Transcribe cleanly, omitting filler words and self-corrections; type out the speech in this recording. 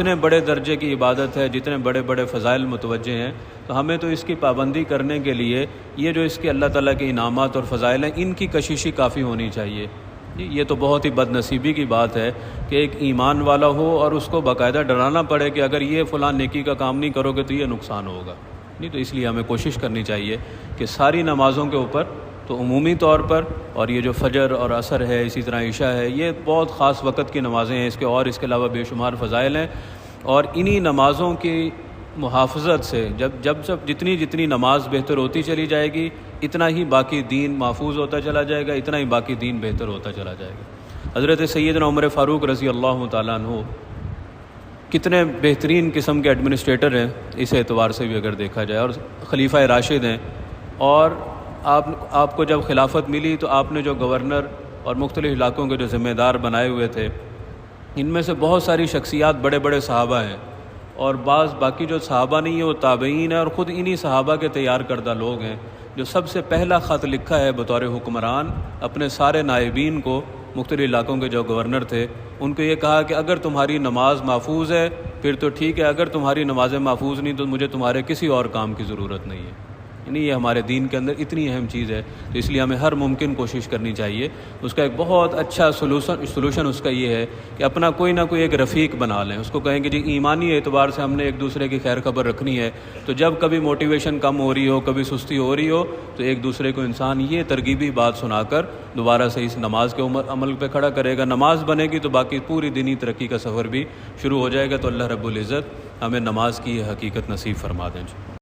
جتنے بڑے درجے کی عبادت ہے، جتنے بڑے بڑے فضائل متوجہ ہیں، تو ہمیں تو اس کی پابندی کرنے کے لیے یہ جو اس کے اللہ تعالیٰ کے انعامات اور فضائل ہیں، ان کی کششی کافی ہونی چاہیے۔ یہ تو بہت ہی بد نصیبی کی بات ہے کہ ایک ایمان والا ہو اور اس کو باقاعدہ ڈرانا پڑے کہ اگر یہ فلاں نیکی کا کام نہیں کرو گے تو یہ نقصان ہوگا۔ نہیں، تو اس لیے ہمیں کوشش کرنی چاہیے کہ ساری نمازوں کے اوپر تو عمومی طور پر، اور یہ جو فجر اور عصر ہے، اسی طرح عشاء ہے، یہ بہت خاص وقت کی نمازیں ہیں، اس کے علاوہ بے شمار فضائل ہیں، اور انہی نمازوں کی محافظت سے جب جتنی نماز بہتر ہوتی چلی جائے گی، اتنا ہی باقی دین محفوظ ہوتا چلا جائے گا، اتنا ہی باقی دین بہتر ہوتا چلا جائے گا۔ حضرت سیدنا عمر فاروق رضی اللہ تعالیٰ عنہ کتنے بہترین قسم کے ایڈمنسٹریٹر ہیں اس اعتبار سے بھی اگر دیکھا جائے، اور خلیفہ راشد ہیں، اور آپ کو جب خلافت ملی تو آپ نے جو گورنر اور مختلف علاقوں کے جو ذمہ دار بنائے ہوئے تھے، ان میں سے بہت ساری شخصیات بڑے بڑے صحابہ ہیں، اور بعض باقی جو صحابہ نہیں ہیں وہ تابعین ہیں، اور خود انہی صحابہ کے تیار کردہ لوگ ہیں جو سب سے پہلا خط لکھا ہے بطور حکمران اپنے سارے نائبین کو، مختلف علاقوں کے جو گورنر تھے ان کو یہ کہا کہ اگر تمہاری نماز محفوظ ہے پھر تو ٹھیک ہے، اگر تمہاری نمازیں محفوظ نہیں تو مجھے تمہارے کسی اور کام کی ضرورت نہیں ہے۔ یعنی یہ ہمارے دین کے اندر اتنی اہم چیز ہے، تو اس لیے ہمیں ہر ممکن کوشش کرنی چاہیے۔ اس کا ایک بہت اچھا سلوشن اس کا یہ ہے کہ اپنا کوئی نہ کوئی ایک رفیق بنا لیں، اس کو کہیں کہ جی ایمانی اعتبار سے ہم نے ایک دوسرے کی خیر خبر رکھنی ہے، تو جب کبھی موٹیویشن کم ہو رہی ہو، کبھی سستی ہو رہی ہو، تو ایک دوسرے کو انسان یہ ترغیبی بات سنا کر دوبارہ سے اس نماز کے عمل پہ کھڑا کرے گا۔ نماز بنے گی تو باقی پوری دینی ترقی کا سفر بھی شروع ہو جائے گا۔ تو اللہ رب العزت ہمیں نماز کی یہ حقیقت نصیب فرما دیں۔